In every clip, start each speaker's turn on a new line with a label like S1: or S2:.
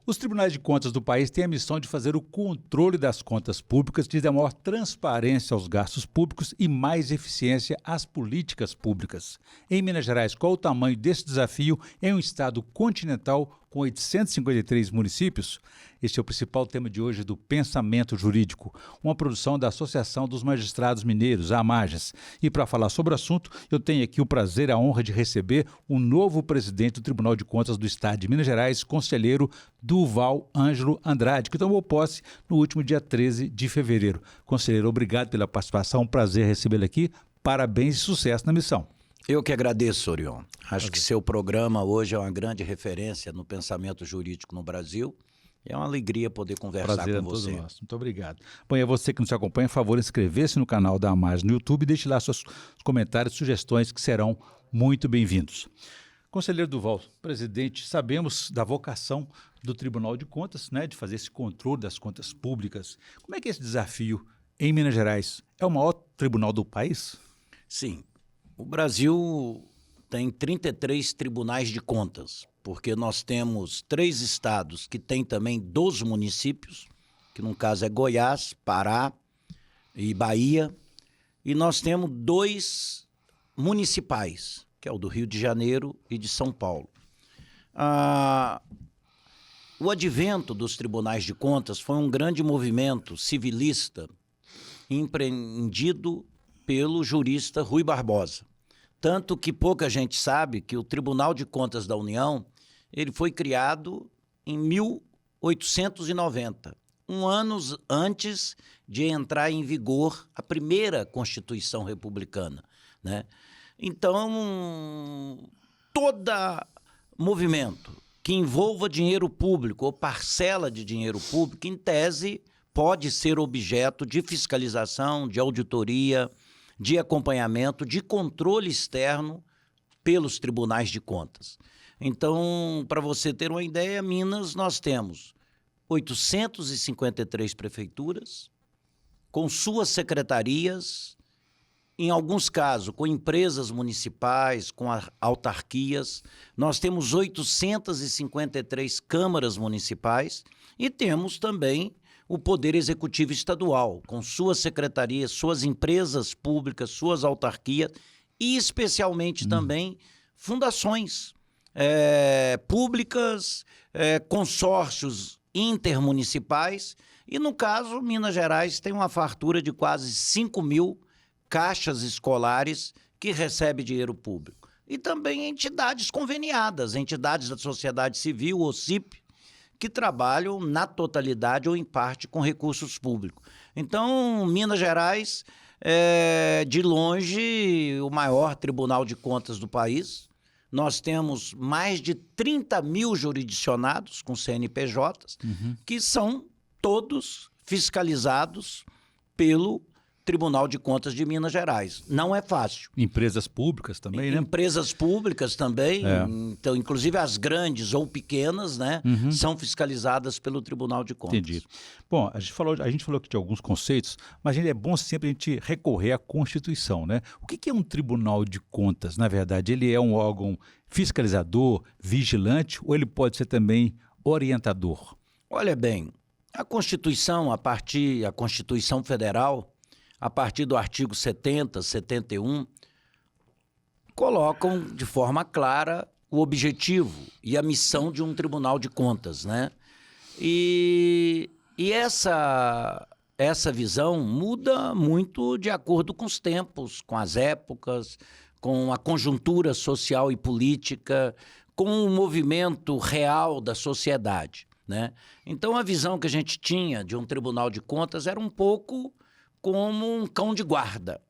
S1: Os tribunais de contas do país têm a missão de fazer o controle das contas públicas, de dar maior transparência aos gastos públicos e mais eficiência às políticas públicas. Em Minas Gerais, qual o tamanho desse desafio em um estado continental com 853 municípios? Este é o principal tema de hoje do Pensamento Jurídico, uma produção da Associação dos Magistrados Mineiros, a AMAGES. E para falar sobre o assunto, eu tenho aqui o prazer e a honra de receber o novo presidente do Tribunal de Contas do Estado de Minas Gerais, conselheiro Durval Ângelo Andrade, que tomou posse no último dia 13 de fevereiro. Conselheiro, obrigado pela participação, um prazer recebê-lo aqui. Parabéns e sucesso na missão.
S2: Eu que agradeço, Orion. Acho que seu programa hoje é uma grande referência no pensamento jurídico no Brasil. É uma alegria poder conversar com você.
S1: Todo nosso. Muito obrigado. Bom, e a você que nos acompanha, por favor, inscrever-se no canal da AMAGES no YouTube e deixe lá seus comentários e sugestões que serão muito bem-vindos. Conselheiro Durval, presidente, sabemos da vocação do Tribunal de Contas, né, de fazer esse controle das contas públicas. Como é que é esse desafio em Minas Gerais? É o maior tribunal do país?
S2: Sim. O Brasil tem 33 tribunais de contas, porque nós temos 3 estados que têm também 12 municípios, que no caso é Goiás, Pará e Bahia, e nós temos 2 municipais, que é o do Rio de Janeiro e de São Paulo. O advento dos tribunais de contas foi um grande movimento civilista empreendido pelo jurista Rui Barbosa. Tanto que pouca gente sabe que o Tribunal de Contas da União ele foi criado em 1890, um ano antes de entrar em vigor a primeira Constituição Republicana, né? Então, todo movimento que envolva dinheiro público ou parcela de dinheiro público, em tese, pode ser objeto de fiscalização, de auditoria, de acompanhamento, de controle externo pelos tribunais de contas. Então, para você ter uma ideia, Minas nós temos 853 prefeituras, com suas secretarias, em alguns casos com empresas municipais, com autarquias, nós temos 853 câmaras municipais e temos também o Poder Executivo Estadual, com suas secretarias, suas empresas públicas, suas autarquias e especialmente também fundações públicas, consórcios intermunicipais e, no caso, Minas Gerais tem uma fartura de quase 5.000 caixas escolares que recebem dinheiro público. E também entidades conveniadas, entidades da sociedade civil, OCIP, que trabalham na totalidade ou em parte com recursos públicos. Então, Minas Gerais é, de longe, o maior tribunal de contas do país. Nós temos mais de 30.000 jurisdicionados com CNPJs, que são todos fiscalizados pelo Tribunal de Contas de Minas Gerais. Não é fácil.
S1: Empresas públicas também, né?
S2: Empresas públicas também, então, inclusive as grandes ou pequenas, né, são fiscalizadas pelo Tribunal de Contas.
S1: Entendi. Bom, a gente falou aqui de alguns conceitos, mas é bom sempre a gente recorrer à Constituição, né? O que é um Tribunal de Contas? Na verdade, ele é um órgão fiscalizador, vigilante, ou ele pode ser também orientador?
S2: Olha bem, a Constituição, a Constituição Federal, a partir do artigo 70, 71, colocam de forma clara o objetivo e a missão de um Tribunal de Contas, né? E essa visão muda muito de acordo com os tempos, com as épocas, com a conjuntura social e política, com o movimento real da sociedade, né? Então a visão que a gente tinha de um Tribunal de Contas era um pouco como um cão de guarda,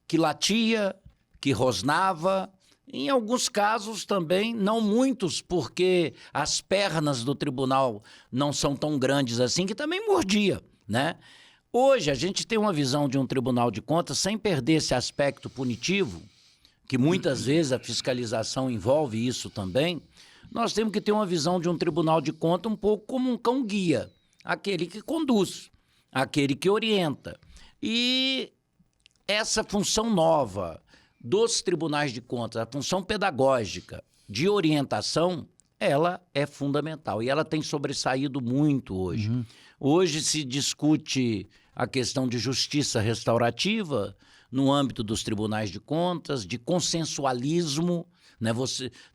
S2: que latia, que rosnava, em alguns casos também, não muitos, porque as pernas do tribunal não são tão grandes assim, que também mordia, né? Hoje a gente tem uma visão de um Tribunal de Contas sem perder esse aspecto punitivo, que muitas vezes a fiscalização envolve isso também. Nós temos que ter uma visão de um Tribunal de Contas um pouco como um cão-guia, aquele que conduz, aquele que orienta. E essa função nova dos tribunais de contas, a função pedagógica de orientação, ela é fundamental e ela tem sobressaído muito hoje. Hoje se discute a questão de justiça restaurativa no âmbito dos tribunais de contas, de consensualismo, né?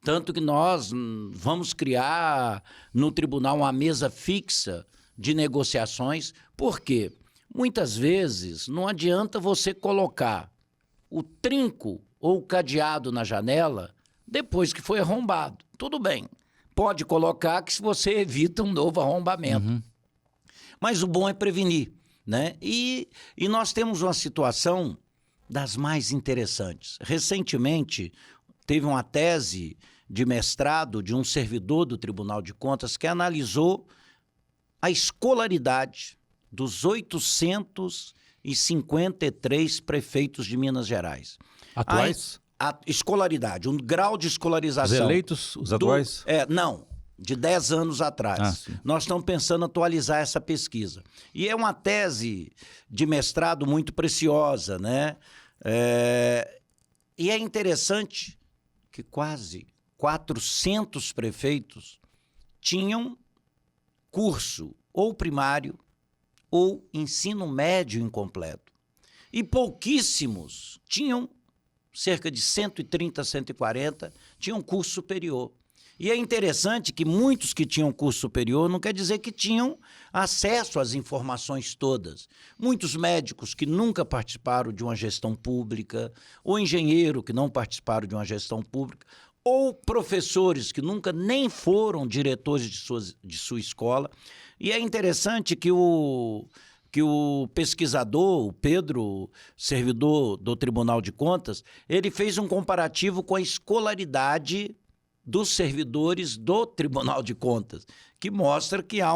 S2: Tanto que nós vamos criar no tribunal uma mesa fixa de negociações. Por quê? Muitas vezes não adianta você colocar o trinco ou o cadeado na janela depois que foi arrombado. Tudo bem, pode colocar que você evita um novo arrombamento. Mas o bom é prevenir, né? E nós temos uma situação das mais interessantes. Recentemente, teve uma tese de mestrado de um servidor do Tribunal de Contas que analisou a escolaridade dos 853 prefeitos de Minas Gerais.
S1: Atuais?
S2: A escolaridade, um grau de escolarização.
S1: Os eleitos, os atuais?
S2: Não, de 10 anos atrás. Nós estamos pensando em atualizar essa pesquisa. E é uma tese de mestrado muito preciosa, né? E é interessante que quase 400 prefeitos tinham curso ou primário ou ensino médio incompleto. E pouquíssimos tinham, cerca de 130, 140, tinham curso superior. E é interessante que muitos que tinham curso superior não quer dizer que tinham acesso às informações todas. Muitos médicos que nunca participaram de uma gestão pública, ou engenheiro que não participaram de uma gestão pública, ou professores que nunca nem foram diretores de sua escola. E é interessante que o pesquisador, o Pedro, servidor do Tribunal de Contas, ele fez um comparativo com a escolaridade dos servidores do Tribunal de Contas, que mostra que há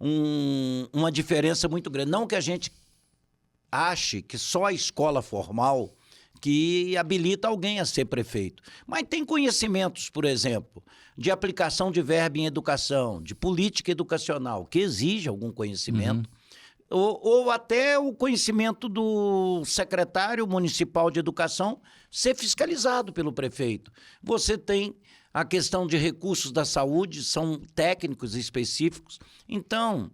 S2: uma diferença muito grande. Não que a gente ache que só a escola formal que habilita alguém a ser prefeito, mas tem conhecimentos, por exemplo, de aplicação de verba em educação, de política educacional, que exige algum conhecimento, ou até o conhecimento do secretário municipal de educação ser fiscalizado pelo prefeito. Você tem a questão de recursos da saúde, são técnicos específicos. Então,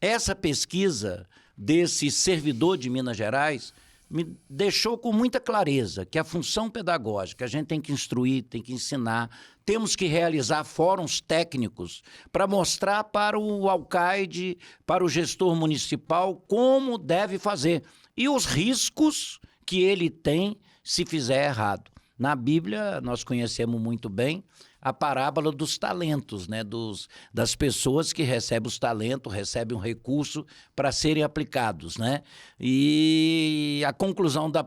S2: essa pesquisa desse servidor de Minas Gerais me deixou com muita clareza que a função pedagógica, a gente tem que instruir, tem que ensinar, temos que realizar fóruns técnicos para mostrar para o alcaide, para o gestor municipal como deve fazer e os riscos que ele tem se fizer errado. Na Bíblia, nós conhecemos muito bem a parábola dos talentos, né? Das pessoas que recebem os talentos, recebem um recurso para serem aplicados, né? E a conclusão da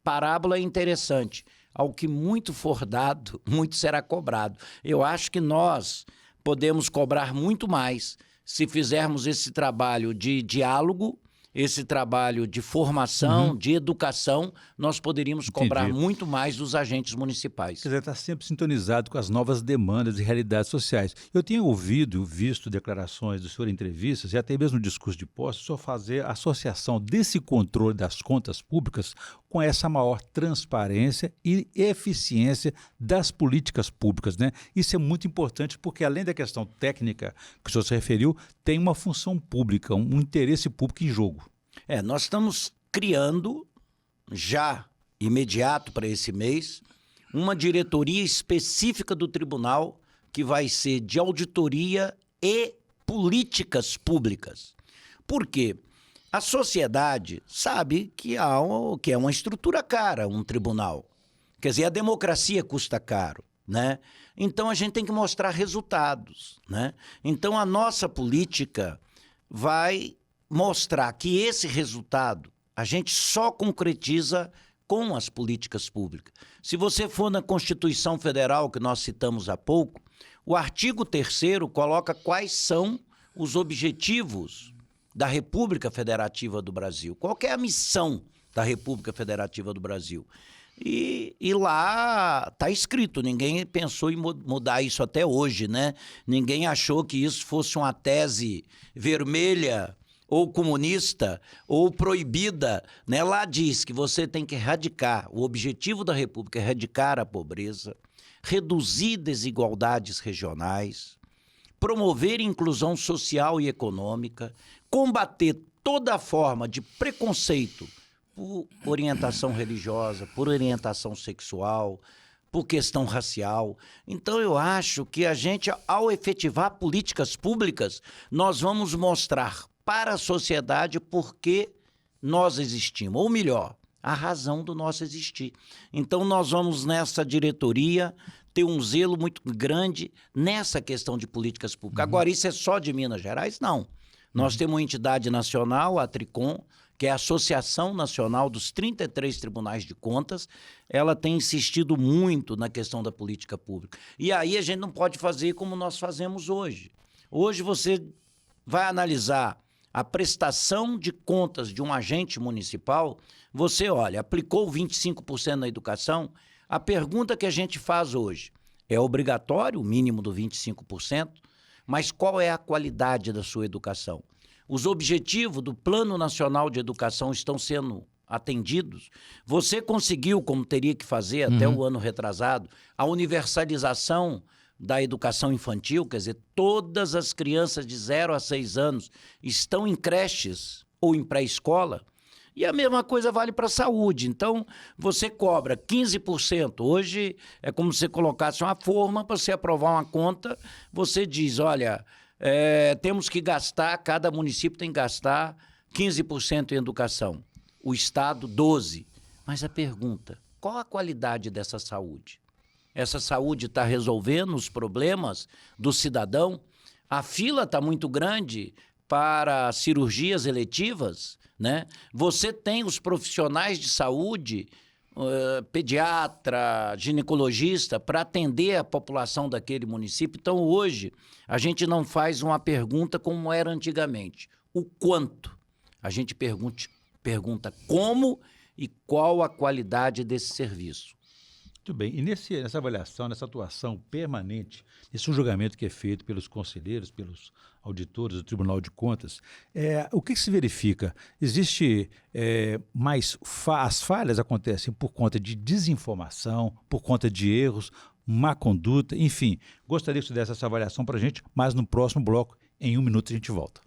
S2: parábola é interessante. Ao que muito for dado, muito será cobrado. Eu acho que nós podemos cobrar muito mais se fizermos esse trabalho de diálogo, esse trabalho de formação, de educação, nós poderíamos cobrar muito mais dos agentes municipais.
S1: Quer dizer, está sempre sintonizado com as novas demandas e realidades sociais. Eu tenho ouvido e visto declarações do senhor em entrevistas e até mesmo no discurso de posse, o senhor fazer a associação desse controle das contas públicas com essa maior transparência e eficiência das políticas públicas, né? Isso é muito importante porque, além da questão técnica que o senhor se referiu, tem uma função pública, um interesse público em jogo.
S2: Nós estamos criando, já imediato para esse mês, uma diretoria específica do tribunal que vai ser de auditoria e políticas públicas. Por quê? A sociedade sabe que é uma estrutura cara, um tribunal. Quer dizer, a democracia custa caro, né? Então, a gente tem que mostrar resultados, né? Então, a nossa política vai mostrar que esse resultado a gente só concretiza com as políticas públicas. Se você for na Constituição Federal, que nós citamos há pouco, o artigo 3º coloca quais são os objetivos da República Federativa do Brasil. Qual que é a missão da República Federativa do Brasil? E lá está escrito, ninguém pensou em mudar isso até hoje, né? Ninguém achou que isso fosse uma tese vermelha ou comunista, ou proibida, né? Lá diz que você tem que erradicar, o objetivo da República é erradicar a pobreza, reduzir desigualdades regionais, promover inclusão social e econômica, combater toda forma de preconceito por orientação religiosa, por orientação sexual, por questão racial. Então, eu acho que a gente, ao efetivar políticas públicas, nós vamos mostrar para a sociedade por que nós existimos, ou melhor, a razão do nosso existir. Então, nós vamos, nessa diretoria, ter um zelo muito grande nessa questão de políticas públicas. Agora, isso é só de Minas Gerais? Não. Nós temos uma entidade nacional, a Tricom, que é a Associação Nacional dos 33 Tribunais de Contas. Ela tem insistido muito na questão da política pública. E aí a gente não pode fazer como nós fazemos hoje. Hoje você vai analisar a prestação de contas de um agente municipal, você olha, aplicou 25% na educação, a pergunta que a gente faz hoje é obrigatório o mínimo do 25%, mas qual é a qualidade da sua educação? Os objetivos do Plano Nacional de Educação estão sendo atendidos? Você conseguiu, como teria que fazer até o ano retrasado, a universalização da educação infantil, quer dizer, todas as crianças de 0 a 6 anos estão em creches ou em pré-escola? E a mesma coisa vale para a saúde. Então, você cobra 15%. Hoje é como se você colocasse uma forma para você aprovar uma conta. Você diz, olha, temos que gastar, cada município tem que gastar 15% em educação. O Estado, 12%. Mas a pergunta, qual a qualidade dessa saúde? Essa saúde está resolvendo os problemas do cidadão? A fila está muito grande para cirurgias eletivas, né? Você tem os profissionais de saúde, pediatra, ginecologista, para atender a população daquele município. Então, hoje, a gente não faz uma pergunta como era antigamente. O quanto? A gente pergunta como e qual a qualidade desse serviço.
S1: Muito bem. E nessa avaliação, nessa atuação permanente, nesse julgamento que é feito pelos conselheiros, pelos auditores do Tribunal de Contas, o que se verifica? Existe as falhas acontecem por conta de desinformação, por conta de erros, má conduta, enfim. Gostaria que você desse essa avaliação para a gente, mas no próximo bloco, em 1 minuto, a gente volta.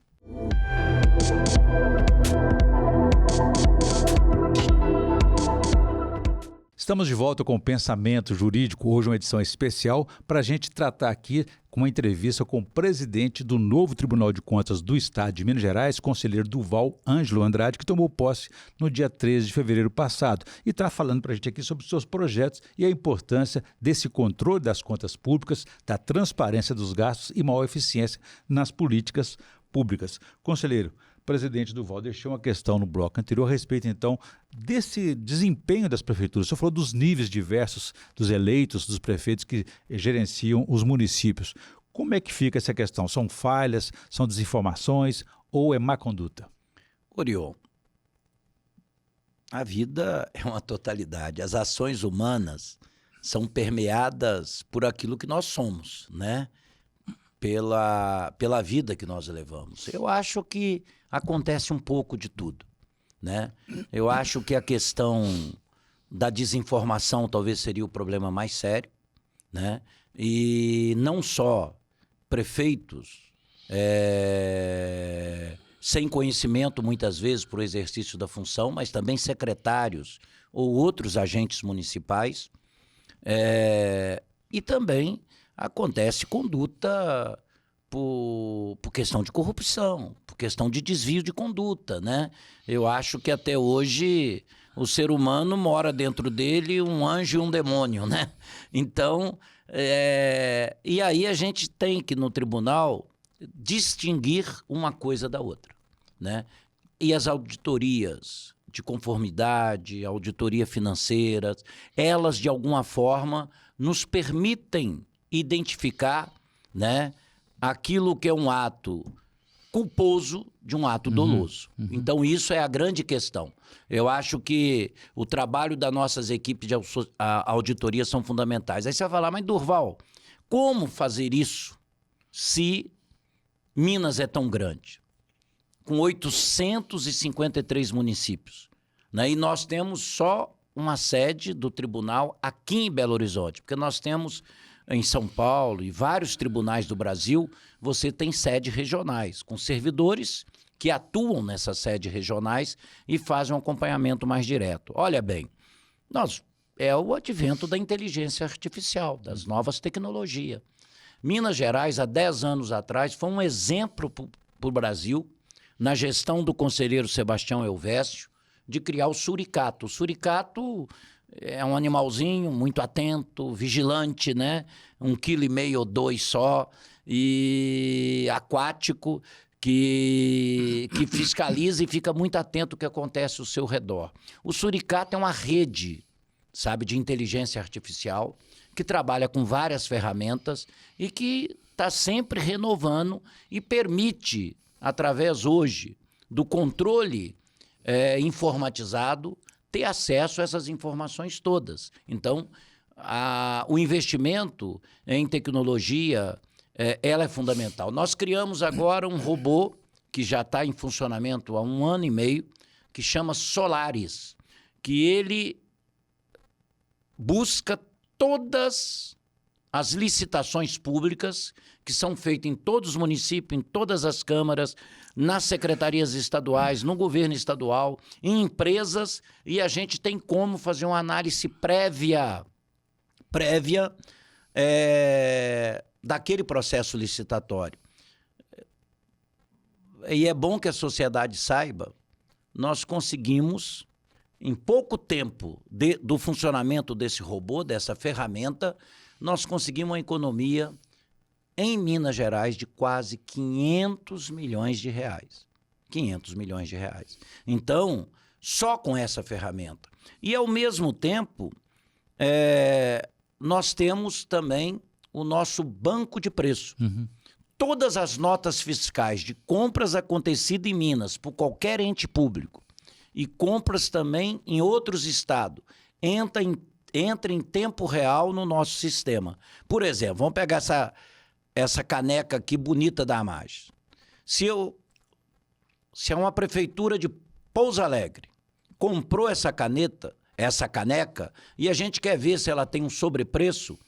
S1: Estamos de volta com o Pensamento Jurídico, hoje uma edição especial para a gente tratar aqui com uma entrevista com o presidente do novo Tribunal de Contas do Estado de Minas Gerais, conselheiro Duval Ângelo Andrade, que tomou posse no dia 13 de fevereiro passado e está falando para a gente aqui sobre os seus projetos e a importância desse controle das contas públicas, da transparência dos gastos e maior eficiência nas políticas públicas. Conselheiro, presidente Duval deixou uma questão no bloco anterior a respeito, então, desse desempenho das prefeituras. O senhor falou dos níveis diversos dos eleitos, dos prefeitos que gerenciam os municípios. Como é que fica essa questão? São falhas, são desinformações ou é má conduta?
S2: Oriol, a vida é uma totalidade. As ações humanas são permeadas por aquilo que nós somos, né? Pela vida que nós levamos. Eu acho que acontece um pouco de tudo, né? Eu acho que a questão da desinformação talvez seria o problema mais sério, né? E não só prefeitos sem conhecimento, muitas vezes, para o exercício da função, mas também secretários ou outros agentes municipais. E também acontece conduta por questão de corrupção, por questão de desvio de conduta, né? Eu acho que até hoje o ser humano mora dentro dele um anjo e um demônio, né? Então, e aí a gente tem que, no tribunal, distinguir uma coisa da outra, né? E as auditorias de conformidade, auditoria financeira, elas, de alguma forma, nos permitem identificar, né, aquilo que é um ato culposo de um ato doloso. Então, isso é a grande questão. Eu acho que o trabalho das nossas equipes de auditoria são fundamentais. Aí você vai falar, mas Durval, como fazer isso se Minas é tão grande? com 853 municípios, né? E nós temos só uma sede do tribunal aqui em Belo Horizonte, porque nós temos em São Paulo e vários tribunais do Brasil, você tem sedes regionais, com servidores que atuam nessas sedes regionais e fazem um acompanhamento mais direto. Olha bem, é o advento da inteligência artificial, das novas tecnologias. Minas Gerais, há 10 anos atrás, foi um exemplo para o Brasil, na gestão do conselheiro Sebastião Elvésio, de criar o suricato. O suricato é um animalzinho muito atento, vigilante, né? 1,5 kg ou 2 só, e aquático, que fiscaliza e fica muito atento ao que acontece ao seu redor. O suricato é uma rede, sabe, de inteligência artificial, que trabalha com várias ferramentas e que está sempre renovando e permite, através hoje do controle informatizado, ter acesso a essas informações todas. Então, o investimento em tecnologia, ela é fundamental. Nós criamos agora um robô que já está em funcionamento há 1 ano e meio, que chama Solaris, que ele busca todas as licitações públicas que são feitas em todos os municípios, em todas as câmaras, nas secretarias estaduais, no governo estadual, em empresas, e a gente tem como fazer uma análise prévia daquele processo licitatório. E é bom que a sociedade saiba, nós conseguimos, em pouco tempo do funcionamento desse robô, dessa ferramenta, nós conseguimos uma economia em Minas Gerais de quase 500 milhões de reais. 500 milhões de reais. Então, só com essa ferramenta. E, ao mesmo tempo, nós temos também o nosso banco de preço. Uhum. Todas as notas fiscais de compras acontecidas em Minas por qualquer ente público e compras também em outros estados, entra em tempo real no nosso sistema. Por exemplo, vamos pegar essa caneca aqui bonita da Amage. Se é uma prefeitura de Pouso Alegre comprou essa caneca, e a gente quer ver se ela tem um sobrepreço,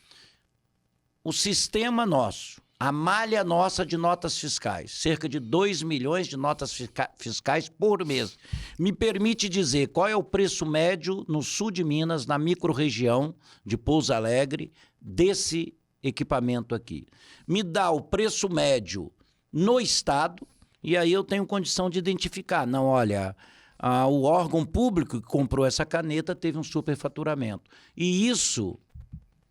S2: o sistema nosso, a malha nossa de notas fiscais, cerca de 2 milhões de notas fiscais por mês, me permite dizer qual é o preço médio no sul de Minas, na microrregião de Pouso Alegre, desse equipamento aqui. Me dá o preço médio no estado, e aí eu tenho condição de identificar. Não, olha, o órgão público que comprou essa caneta teve um superfaturamento. E isso,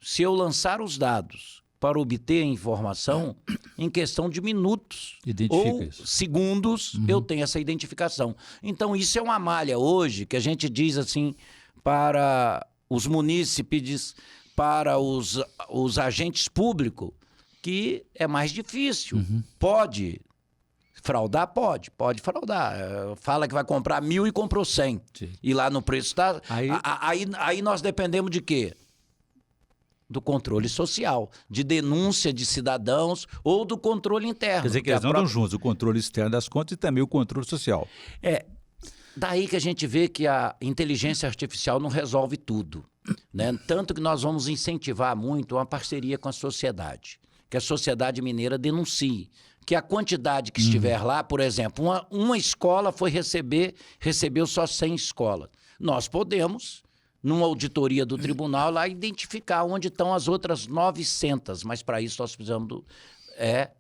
S2: se eu lançar os dados para obter a informação, em questão de minutos ou segundos, eu tenho essa identificação. Então, isso é uma malha hoje que a gente diz assim para os munícipes, para os agentes públicos, que é mais difícil. Pode fraudar? Pode fraudar. Fala que vai comprar 1.000 e comprou 100. Sim. E lá no preço está... Aí nós dependemos de quê? Do controle social, de denúncia de cidadãos ou do controle interno.
S1: Quer dizer que eles andam juntos, o controle externo das contas e também o controle social.
S2: Daí que a gente vê que a inteligência artificial não resolve tudo, né? Tanto que nós vamos incentivar muito uma parceria com a sociedade, que a sociedade mineira denuncie, que a quantidade que estiver lá, por exemplo, uma escola recebeu só 100 escolas. Nós podemos, numa auditoria do tribunal, lá identificar onde estão as outras 900, mas para isso nós precisamos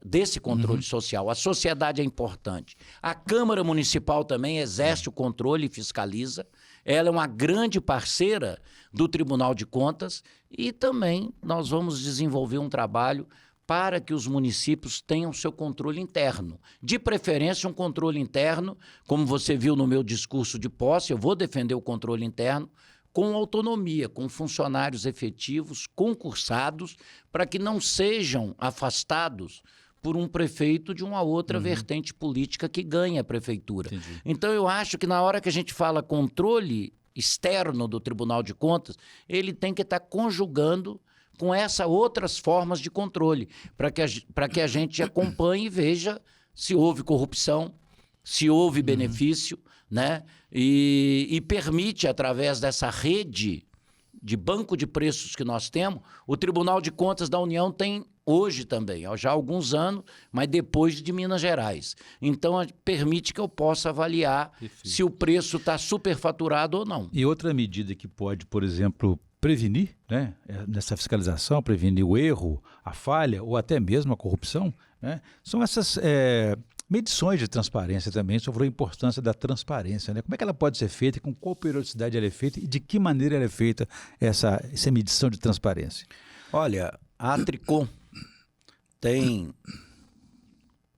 S2: desse controle social. A sociedade é importante. A Câmara Municipal também exerce o controle e fiscaliza. Ela é uma grande parceira do Tribunal de Contas e também nós vamos desenvolver um trabalho para que os municípios tenham seu controle interno. De preferência, um controle interno, como você viu no meu discurso de posse, eu vou defender o controle interno, com autonomia, com funcionários efetivos, concursados, para que não sejam afastados por um prefeito de uma outra vertente política que ganha a prefeitura. Entendi. Então, eu acho que na hora que a gente fala controle externo do Tribunal de Contas, ele tem que estar conjugando com essas outras formas de controle, para que a gente acompanhe e veja se houve corrupção, se houve benefício, né? E permite, através dessa rede de banco de preços que nós temos, o Tribunal de Contas da União tem hoje também, já há alguns anos, mas depois de Minas Gerais. Então, permite que eu possa avaliar se o preço está superfaturado ou não.
S1: E outra medida que pode, por exemplo, prevenir, né, nessa fiscalização, prevenir o erro, a falha ou até mesmo a corrupção, né, são essas medições de transparência também, sobre a importância da transparência, né? Como é que ela pode ser feita, com qual periodicidade ela é feita e de que maneira ela é feita essa medição de transparência?
S2: Olha, a Tricom tem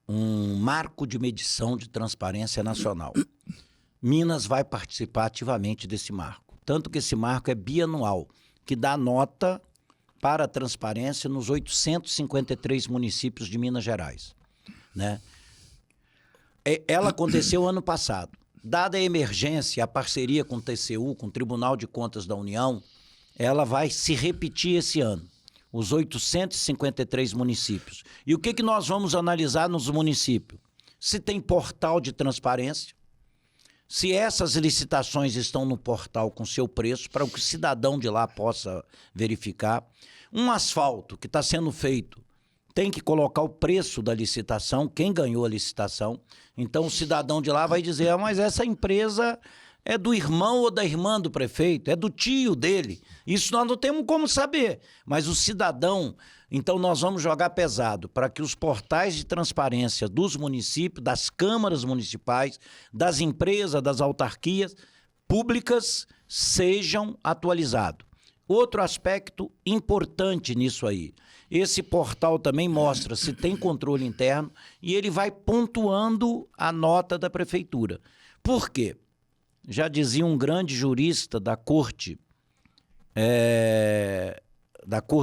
S2: um marco de medição de transparência nacional. Minas vai participar ativamente desse marco. Tanto que esse marco é bianual, que dá nota para a transparência nos 853 municípios de Minas Gerais, né? Ela aconteceu ano passado. Dada a emergência, a parceria com o TCU, com o Tribunal de Contas da União, ela vai se repetir esse ano, os 853 municípios. E o que nós vamos analisar nos municípios? Se tem portal de transparência, se essas licitações estão no portal com seu preço, para que o cidadão de lá possa verificar. Um asfalto que está sendo feito, tem que colocar o preço da licitação, quem ganhou a licitação. Então o cidadão de lá vai dizer, mas essa empresa é do irmão ou da irmã do prefeito, é do tio dele. Isso nós não temos como saber, mas o cidadão... Então nós vamos jogar pesado para que os portais de transparência dos municípios, das câmaras municipais, das empresas, das autarquias públicas sejam atualizados. Outro aspecto importante nisso aí, esse portal também mostra se tem controle interno e ele vai pontuando a nota da prefeitura. Por quê? Já dizia um grande jurista da Corte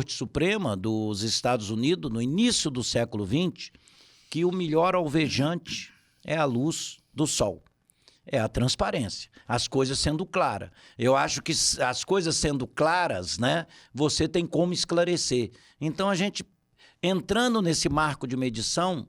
S2: Suprema dos Estados Unidos, no início do século XX, que o melhor alvejante é a luz do sol. É a transparência, as coisas sendo claras. Eu acho que as coisas sendo claras, né, você tem como esclarecer. Então, a gente, entrando nesse marco de medição,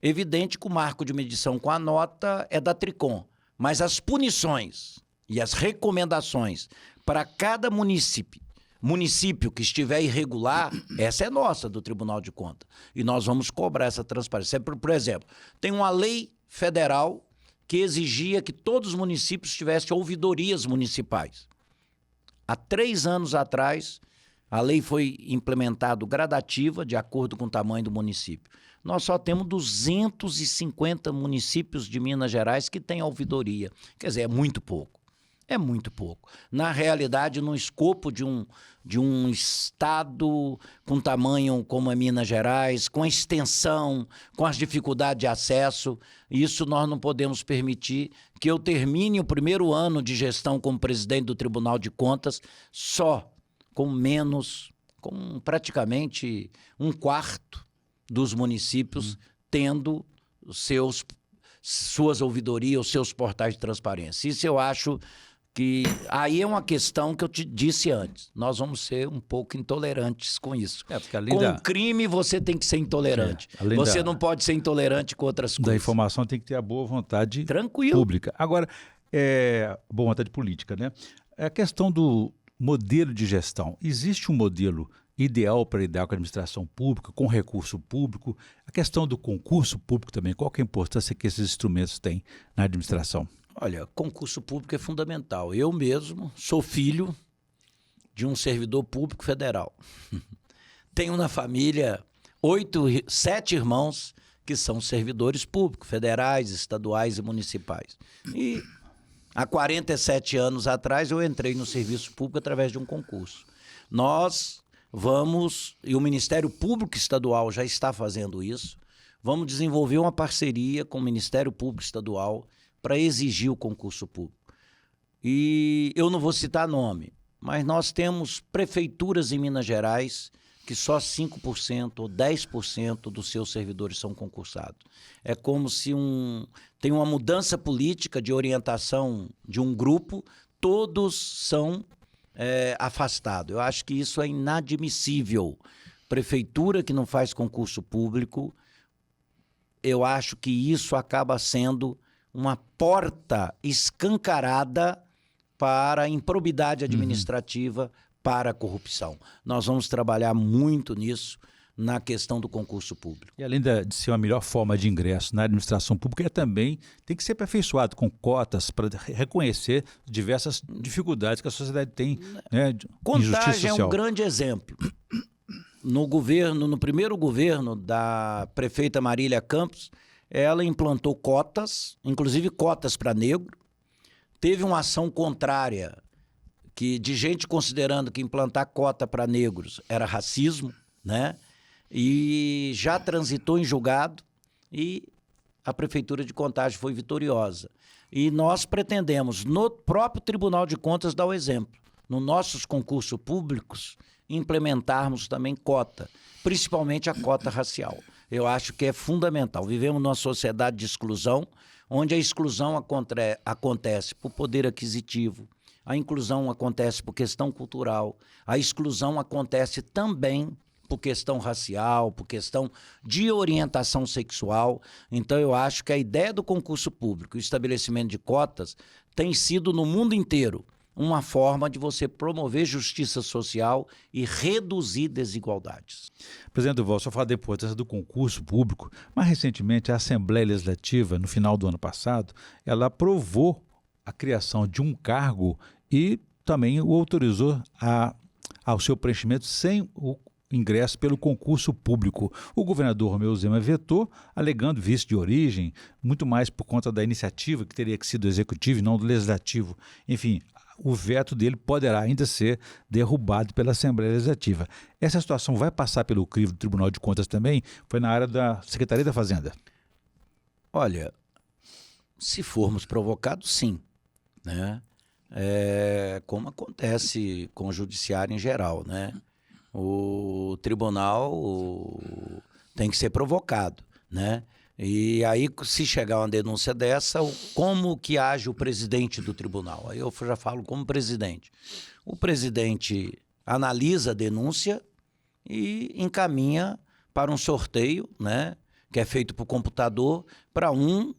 S2: evidente que o marco de medição com a nota é da Tricom, mas as punições e as recomendações para cada município que estiver irregular, essa é nossa, do Tribunal de Contas. E nós vamos cobrar essa transparência. Por exemplo, tem uma lei federal que exigia que todos os municípios tivessem ouvidorias municipais. Há 3 anos atrás, a lei foi implementada gradativa, de acordo com o tamanho do município. Nós só temos 250 municípios de Minas Gerais que têm ouvidoria. Quer dizer, é muito pouco. É muito pouco. Na realidade, no escopo de um estado com tamanho como é Minas Gerais, com a extensão, com as dificuldades de acesso, isso nós não podemos permitir que eu termine o primeiro ano de gestão como presidente do Tribunal de Contas só com praticamente 1/4 dos municípios tendo suas ouvidorias, os seus portais de transparência. Isso eu acho que aí é uma questão que eu te disse antes. Nós vamos ser um pouco intolerantes com isso. Com crime, você tem que ser intolerante. Você não pode ser intolerante com outras coisas.
S1: Da informação tem que ter a boa vontade
S2: Tranquilo.
S1: Pública. Agora, boa vontade política, né? A questão do modelo de gestão. Existe um modelo ideal para lidar com a administração pública, com recurso público? A questão do concurso público também. Qual que é a importância que esses instrumentos têm na administração?
S2: Olha, concurso público é fundamental. Eu mesmo sou filho de um servidor público federal. Tenho na família 7 irmãos que são servidores públicos, federais, estaduais e municipais. E há 47 anos atrás eu entrei no serviço público através de um concurso. Nós vamos, e o Ministério Público Estadual já está fazendo isso, vamos desenvolver uma parceria com o Ministério Público Estadual para exigir o concurso público. E eu não vou citar nome, mas nós temos prefeituras em Minas Gerais que só 5% ou 10% dos seus servidores são concursados. É como se tem uma mudança política de orientação de um grupo, todos são afastados. Eu acho que isso é inadmissível. Prefeitura que não faz concurso público, eu acho que isso acaba sendo uma porta escancarada para a improbidade administrativa, para a corrupção. Nós vamos trabalhar muito nisso na questão do concurso público.
S1: E além de ser uma melhor forma de ingresso na administração pública, também tem que ser aperfeiçoado com cotas para reconhecer diversas dificuldades que a sociedade tem, né, de injustiça
S2: Contagem é
S1: social.
S2: um grande exemplo. No primeiro governo da prefeita Marília Campos, ela implantou cotas, inclusive cotas para negro. Teve uma ação contrária, de gente considerando que implantar cota para negros era racismo, né? E já transitou em julgado e a Prefeitura de Contagem foi vitoriosa. E nós pretendemos, no próprio Tribunal de Contas, dar o exemplo. Nos nossos concursos públicos, implementarmos também cota, principalmente a cota racial. Eu acho que é fundamental. Vivemos numa sociedade de exclusão, onde a exclusão acontece por poder aquisitivo, a inclusão acontece por questão cultural, a exclusão acontece também por questão racial, por questão de orientação sexual. Então, eu acho que a ideia do concurso público, o estabelecimento de cotas, tem sido no mundo inteiro uma forma de você promover justiça social e reduzir desigualdades.
S1: Presidente Duval, só fala da importância do concurso público. Mais recentemente, a Assembleia Legislativa, no final do ano passado, ela aprovou a criação de um cargo e também o autorizou ao seu preenchimento sem o ingresso pelo concurso público. O governador Romeu Zema vetou, alegando vício de origem, muito mais por conta da iniciativa que teria que ser do executivo e não do legislativo. Enfim, o veto dele poderá ainda ser derrubado pela Assembleia Legislativa. Essa situação vai passar pelo crivo do Tribunal de Contas também? Foi na área da Secretaria da Fazenda.
S2: Olha, se formos provocados, sim, né? Como acontece com o judiciário em geral, né? O tribunal tem que ser provocado, né? E aí, se chegar uma denúncia dessa, como que age o presidente do tribunal? Aí eu já falo como presidente. O presidente analisa a denúncia e encaminha para um sorteio, né? Que é feito por computador, para um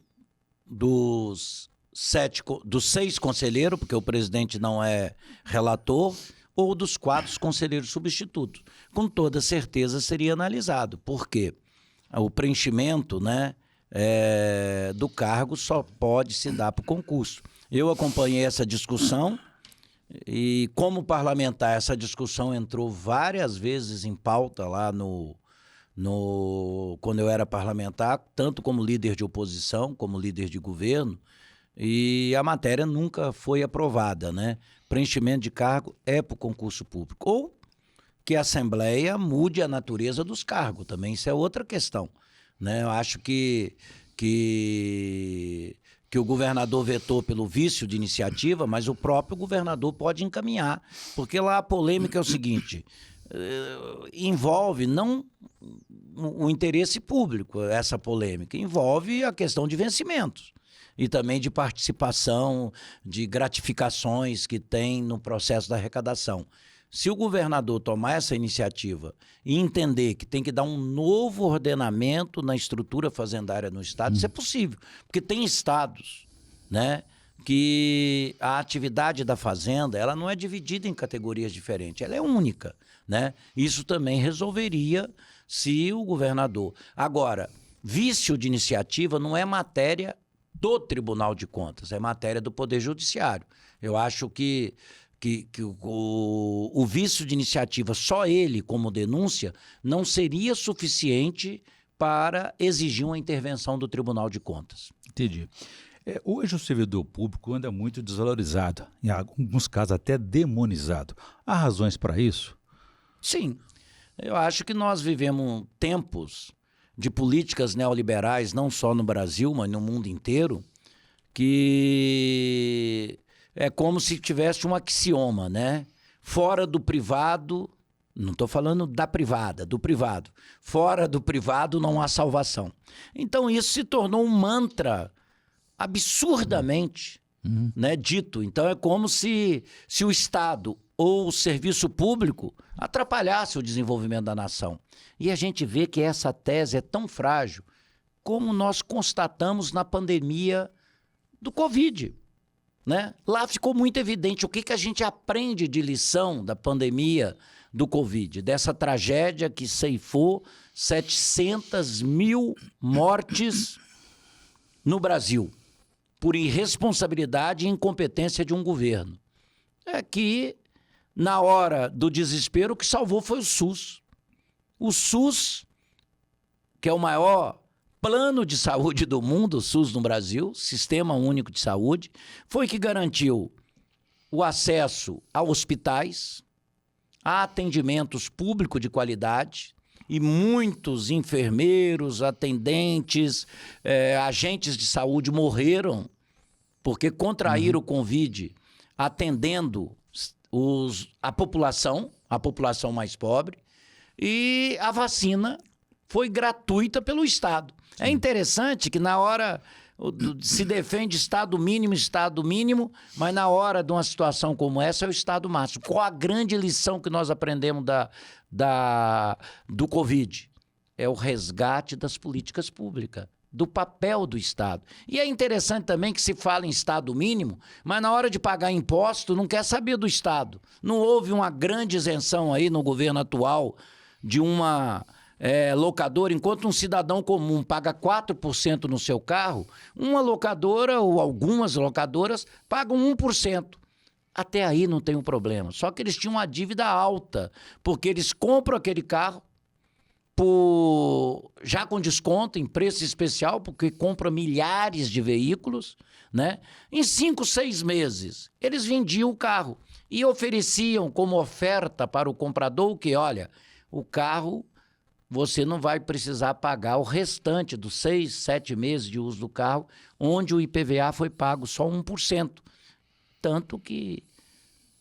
S2: dos 6 conselheiros, porque o presidente não é relator, ou dos 4 conselheiros substitutos. Com toda certeza seria analisado. Por quê? O preenchimento, né, do cargo só pode se dar por concurso. Eu acompanhei essa discussão e, como parlamentar, essa discussão entrou várias vezes em pauta lá quando eu era parlamentar, tanto como líder de oposição, como líder de governo, e a matéria nunca foi aprovada, né? Preenchimento de cargo é por concurso público. Ou que a Assembleia mude a natureza dos cargos também, isso é outra questão, né? Eu acho que o governador vetou pelo vício de iniciativa, mas o próprio governador pode encaminhar, porque lá a polêmica é o seguinte: envolve não o interesse público, essa polêmica, envolve a questão de vencimentos e também de participação, de gratificações que tem no processo da arrecadação. Se o governador tomar essa iniciativa e entender que tem que dar um novo ordenamento na estrutura fazendária no Estado, isso é possível, porque tem estados, né, que a atividade da fazenda ela não é dividida em categorias diferentes, ela é única, né? Isso também resolveria se o governador... Agora, vício de iniciativa não é matéria do Tribunal de Contas, é matéria do Poder Judiciário. Eu acho que o vício de iniciativa, só ele como denúncia, não seria suficiente para exigir uma intervenção do Tribunal de Contas.
S1: Entendi. Hoje o servidor público anda muito desvalorizado, em alguns casos até demonizado. Há razões para isso?
S2: Sim. Eu acho que nós vivemos tempos de políticas neoliberais, não só no Brasil, mas no mundo inteiro, que é como se tivesse um axioma, né? Fora do privado, não estou falando da privada, do privado. Fora do privado não há salvação. Então isso se tornou um mantra absurdamente né, dito. Então é como se o Estado ou o serviço público atrapalhasse o desenvolvimento da nação. E a gente vê que essa tese é tão frágil como nós constatamos na pandemia do Covid, né? Lá ficou muito evidente o que a gente aprende de lição da pandemia do Covid, dessa tragédia que ceifou 700 mil mortes no Brasil, por irresponsabilidade e incompetência de um governo. É que, na hora do desespero, o que salvou foi o SUS. O SUS, que é o maior plano de saúde do mundo, o SUS no Brasil, Sistema Único de Saúde, foi que garantiu o acesso a hospitais, a atendimentos públicos de qualidade, e muitos enfermeiros, atendentes, agentes de saúde morreram porque contraíram o Covid atendendo a população mais pobre, e a vacina foi gratuita pelo Estado. Sim. É interessante que na hora se defende Estado mínimo, mas na hora de uma situação como essa é o Estado máximo. Qual a grande lição que nós aprendemos do Covid? É o resgate das políticas públicas, do papel do Estado. E é interessante também que se fala em Estado mínimo, mas na hora de pagar imposto não quer saber do Estado. Não houve uma grande isenção aí no governo atual de uma locadora, enquanto um cidadão comum paga 4% no seu carro, uma locadora ou algumas locadoras pagam 1%. Até aí não tem um problema. Só que eles tinham uma dívida alta, porque eles compram aquele carro já com desconto, em preço especial, porque compram milhares de veículos, né? Em 5, 6 meses, eles vendiam o carro e ofereciam como oferta para o comprador o que? Olha, o carro você não vai precisar pagar o restante dos 6, 7 meses de uso do carro, onde o IPVA foi pago só 1%. Tanto que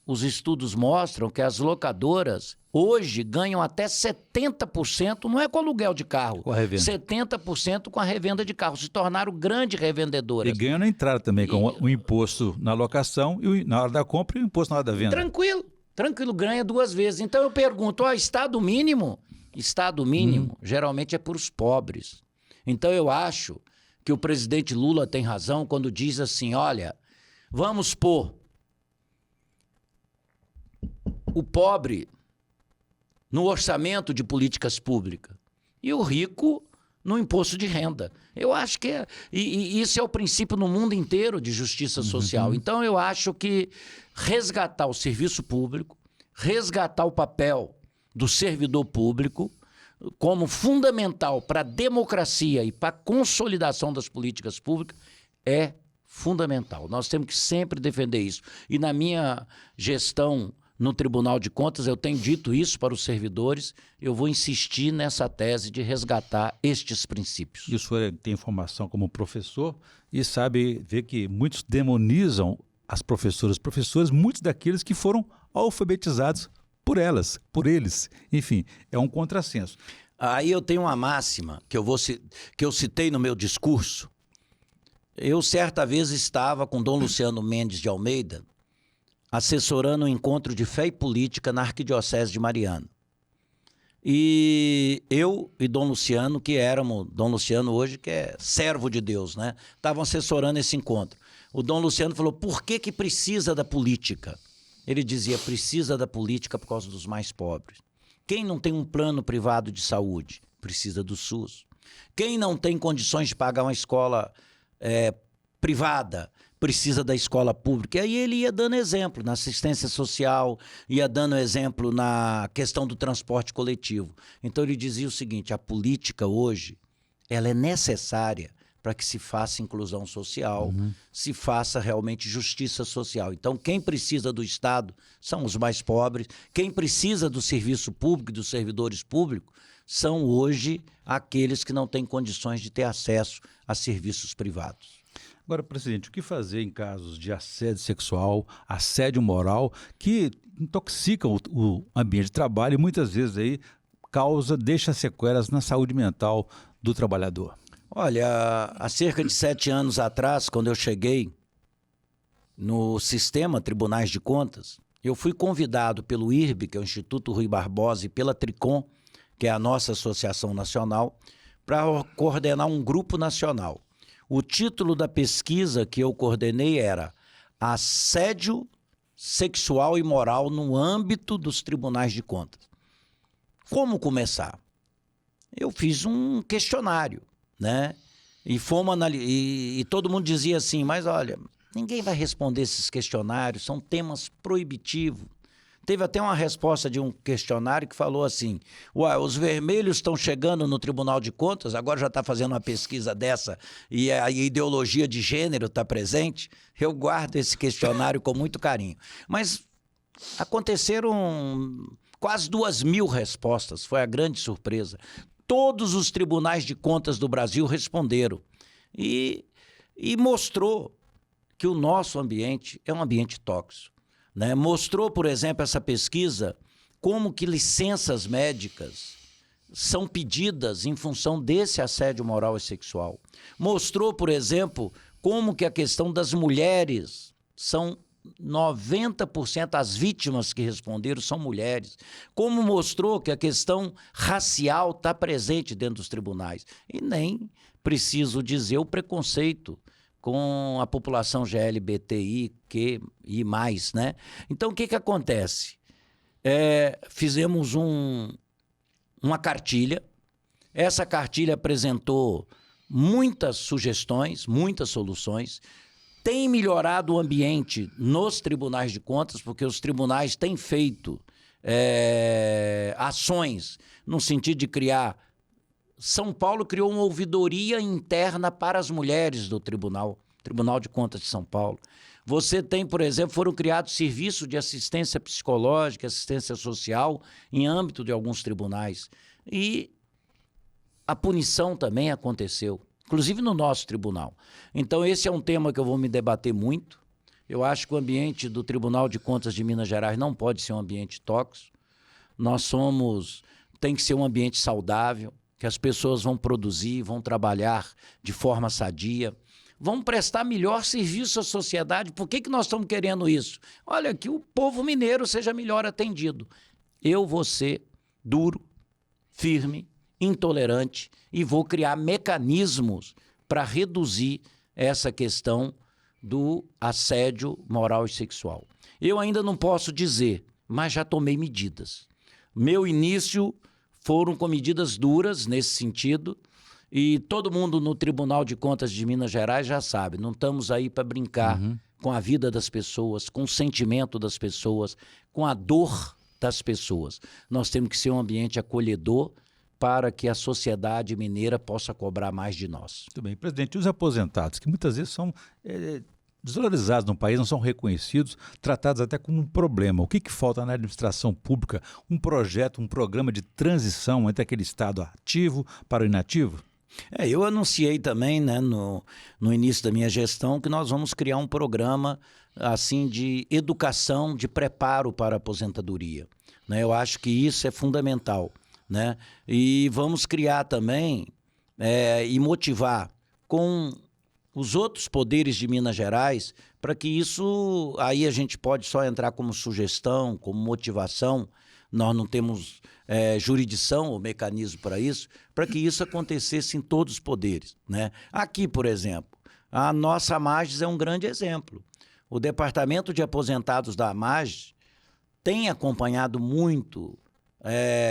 S2: os estudos mostram que as locadoras hoje ganham até 70%, não é com aluguel de carro,
S1: com a revenda.
S2: 70% com a revenda de carro. Se tornaram grandes revendedoras.
S1: E ganham na entrada também, com o imposto na locação e na hora da compra e o imposto na hora da venda.
S2: Tranquilo, ganha 2 vezes. Então eu pergunto, Estado mínimo geralmente é para os pobres. Então eu acho que o presidente Lula tem razão quando diz assim, olha, vamos pôr o pobre no orçamento de políticas públicas e o rico no imposto de renda. Eu acho que isso é o princípio no mundo inteiro de justiça social. Então eu acho que resgatar o serviço público, resgatar o papel do servidor público como fundamental para a democracia e para a consolidação das políticas públicas é fundamental. Nós temos que sempre defender isso. E na minha gestão no Tribunal de Contas, eu tenho dito isso para os servidores, eu vou insistir nessa tese de resgatar estes princípios.
S1: E o senhor tem formação como professor e sabe ver que muitos demonizam as professoras, muitos daqueles que foram alfabetizados por elas, por eles. Enfim, é um contrassenso.
S2: Aí eu tenho uma máxima que eu citei no meu discurso. Eu certa vez estava com Dom Luciano Mendes de Almeida, assessorando um encontro de fé e política na Arquidiocese de Mariana. E eu e Dom Luciano, Dom Luciano hoje que é servo de Deus, né? Estavam assessorando esse encontro. O Dom Luciano falou, por que precisa da política? Ele dizia, precisa da política por causa dos mais pobres. Quem não tem um plano privado de saúde? Precisa do SUS. Quem não tem condições de pagar uma escola privada? Precisa da escola pública. E aí ele ia dando exemplo na assistência social, ia dando exemplo na questão do transporte coletivo. Então ele dizia o seguinte, a política hoje, ela é necessária para que se faça inclusão social, se faça realmente justiça social. Então, quem precisa do Estado são os mais pobres, quem precisa do serviço público e dos servidores públicos são hoje aqueles que não têm condições de ter acesso a serviços privados.
S1: Agora, presidente, o que fazer em casos de assédio sexual, assédio moral, que intoxicam o ambiente de trabalho e muitas vezes aí deixa sequelas na saúde mental do trabalhador?
S2: Olha, há cerca de 7 anos atrás, quando eu cheguei no sistema Tribunais de Contas, eu fui convidado pelo IRB, que é o Instituto Rui Barbosa, e pela Tricom, que é a nossa associação nacional, para coordenar um grupo nacional. O título da pesquisa que eu coordenei era Assédio Sexual e Moral no âmbito dos tribunais de contas. Como começar? Eu fiz um questionário, né? E todo mundo dizia assim, mas olha, ninguém vai responder esses questionários, são temas proibitivos. Teve até uma resposta de um questionário que falou assim, os vermelhos estão chegando no Tribunal de Contas, agora já está fazendo uma pesquisa dessa e a ideologia de gênero está presente. Eu guardo esse questionário com muito carinho. Mas aconteceram quase 2.000 respostas, foi a grande surpresa. Todos os tribunais de contas do Brasil responderam e mostrou que o nosso ambiente é um ambiente tóxico. Né? Mostrou, por exemplo, essa pesquisa, como que licenças médicas são pedidas em função desse assédio moral e sexual. Mostrou, por exemplo, como que a questão das mulheres são 90% as vítimas que responderam são mulheres. Como mostrou que a questão racial está presente dentro dos tribunais. E nem preciso dizer o preconceito com a população LGBTI e mais, né? Então, o que acontece? Fizemos uma cartilha. Essa cartilha apresentou muitas sugestões, muitas soluções. Tem melhorado o ambiente nos tribunais de contas, porque os tribunais têm feito ações no sentido de criar. São Paulo criou uma ouvidoria interna para as mulheres do Tribunal de Contas de São Paulo. Você tem, por exemplo, foram criados serviços de assistência psicológica, assistência social em âmbito de alguns tribunais. E a punição também aconteceu, inclusive no nosso tribunal. Então, esse é um tema que eu vou me debater muito. Eu acho que o ambiente do Tribunal de Contas de Minas Gerais não pode ser um ambiente tóxico. Tem que ser um ambiente saudável, que as pessoas vão produzir, vão trabalhar de forma sadia, vão prestar melhor serviço à sociedade. Por que nós estamos querendo isso? Olha, que o povo mineiro seja melhor atendido. Eu vou ser duro, firme, intolerante e vou criar mecanismos para reduzir essa questão do assédio moral e sexual. Eu ainda não posso dizer, mas já tomei medidas. Meu início foram com medidas duras nesse sentido e todo mundo no Tribunal de Contas de Minas Gerais já sabe, não estamos aí para brincar com a vida das pessoas, com o sentimento das pessoas, com a dor das pessoas. Nós temos que ser um ambiente acolhedor para que a sociedade mineira possa cobrar mais de nós.
S1: Muito bem. Presidente, os aposentados, que muitas vezes são desvalorizados no país, não são reconhecidos, tratados até como um problema. O que falta na administração pública? Um projeto, um programa de transição entre aquele estado ativo para o inativo?
S2: Eu anunciei também, né, no início da minha gestão, que nós vamos criar um programa assim, de educação, de preparo para a aposentadoria. Né? Eu acho que isso é fundamental. Né? E vamos criar também e motivar com os outros poderes de Minas Gerais, para que isso, aí a gente pode só entrar como sugestão, como motivação, nós não temos jurisdição ou mecanismo para isso, para que isso acontecesse em todos os poderes. Né? Aqui, por exemplo, a nossa AMAGES é um grande exemplo. O Departamento de Aposentados da AMAGES tem acompanhado muito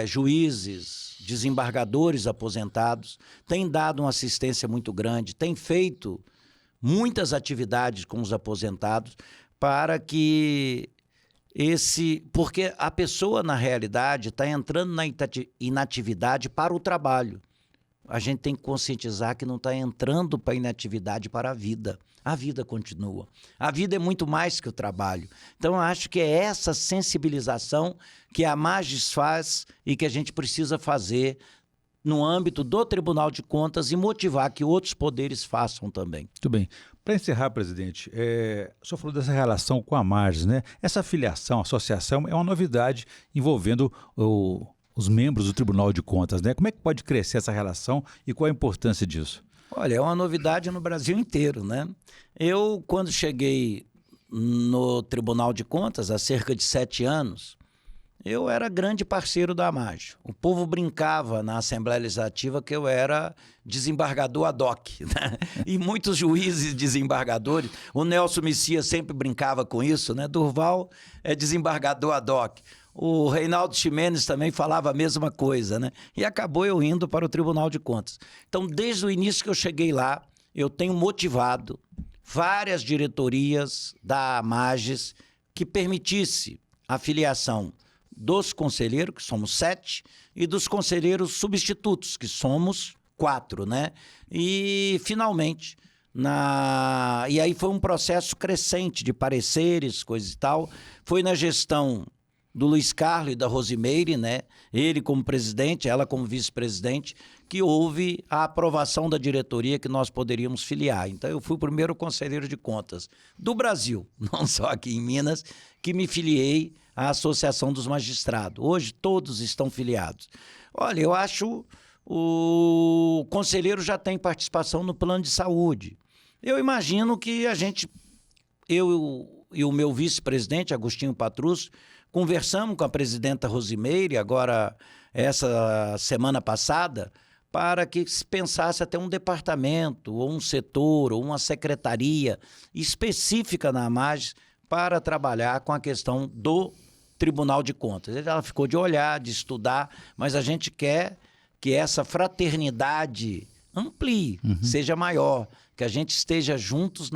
S2: juízes, desembargadores aposentados, tem dado uma assistência muito grande, tem feito muitas atividades com os aposentados para que porque a pessoa, na realidade, está entrando na inatividade para o trabalho. A gente tem que conscientizar que não está entrando para a inatividade para a vida. A vida continua. A vida é muito mais que o trabalho. Então, eu acho que é essa sensibilização que a AMAGES faz e que a gente precisa fazer no âmbito do Tribunal de Contas e motivar que outros poderes façam também.
S1: Muito bem. Para encerrar, presidente, o senhor falou dessa relação com a AMAGES, né? Essa filiação, associação, é uma novidade envolvendo os membros do Tribunal de Contas, né? Como é que pode crescer essa relação e qual a importância disso?
S2: Olha, é uma novidade no Brasil inteiro, né? Eu, quando cheguei no Tribunal de Contas, há cerca de 7 anos, eu era grande parceiro da AMAGE. O povo brincava na Assembleia Legislativa que eu era desembargador ad hoc, né? E muitos juízes desembargadores, o Nelson Messias sempre brincava com isso, né? Durval é desembargador ad hoc. O Reinaldo Ximenes também falava a mesma coisa, né? E acabou eu indo para o Tribunal de Contas. Então, desde o início que eu cheguei lá, eu tenho motivado várias diretorias da AMAGES que permitisse a filiação dos conselheiros, que somos 7, e dos conselheiros substitutos, que somos 4, né? E, finalmente, e aí foi um processo crescente de pareceres, coisa e tal. Foi na gestão do Luiz Carlos e da Rosimeire, né? Ele como presidente, ela como vice-presidente, que houve a aprovação da diretoria que nós poderíamos filiar. Então, eu fui o primeiro conselheiro de contas do Brasil, não só aqui em Minas, que me filiei à Associação dos Magistrados. Hoje, todos estão filiados. Olha, eu acho o conselheiro já tem participação no plano de saúde. Eu imagino que eu e o meu vice-presidente, Agostinho Patrus, conversamos com a presidenta Rosimeire, agora essa semana passada, para que se pensasse até um departamento, ou um setor, ou uma secretaria específica na AMAGES para trabalhar com a questão do Tribunal de Contas. Ela ficou de olhar, de estudar, mas a gente quer que essa fraternidade amplie, seja maior, que a gente esteja juntos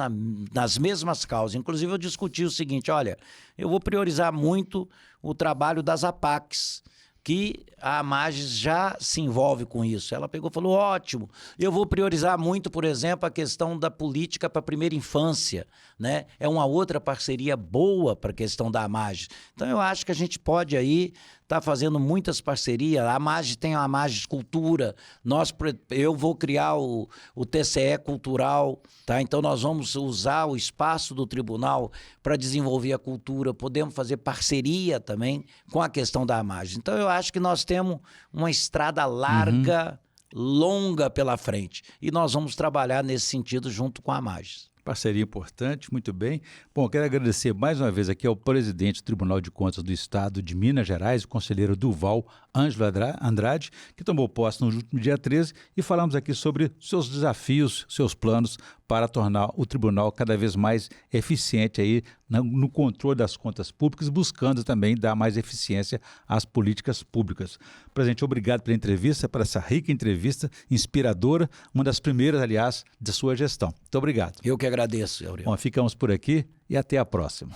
S2: nas mesmas causas. Inclusive, eu discuti o seguinte, olha, eu vou priorizar muito o trabalho das APACs, que a AMAGES já se envolve com isso. Ela pegou e falou, ótimo, eu vou priorizar muito, por exemplo, a questão da política para a primeira infância, né? É uma outra parceria boa para a questão da AMAGES. Então, eu acho que a gente pode aí estar fazendo muitas parcerias. A AMAGES tem a AMAGES Cultura, eu vou criar o TCE Cultural, tá? Então nós vamos usar o espaço do tribunal para desenvolver a cultura, podemos fazer parceria também com a questão da AMAGES. Então eu acho que nós temos uma estrada larga, longa pela frente, e nós vamos trabalhar nesse sentido junto com a AMAGES.
S1: Parceria importante, muito bem. Bom, quero agradecer mais uma vez aqui ao presidente do Tribunal de Contas do Estado de Minas Gerais, o conselheiro Durval Ângelo Andrade, que tomou posse no último dia 13, e falamos aqui sobre seus desafios, seus planos para tornar o tribunal cada vez mais eficiente aí no controle das contas públicas, buscando também dar mais eficiência às políticas públicas. Presidente, obrigado pela entrevista, por essa rica entrevista, inspiradora, uma das primeiras, aliás, da sua gestão. Muito obrigado.
S2: Eu que agradeço, Gabriel.
S1: Bom, ficamos por aqui e até a próxima.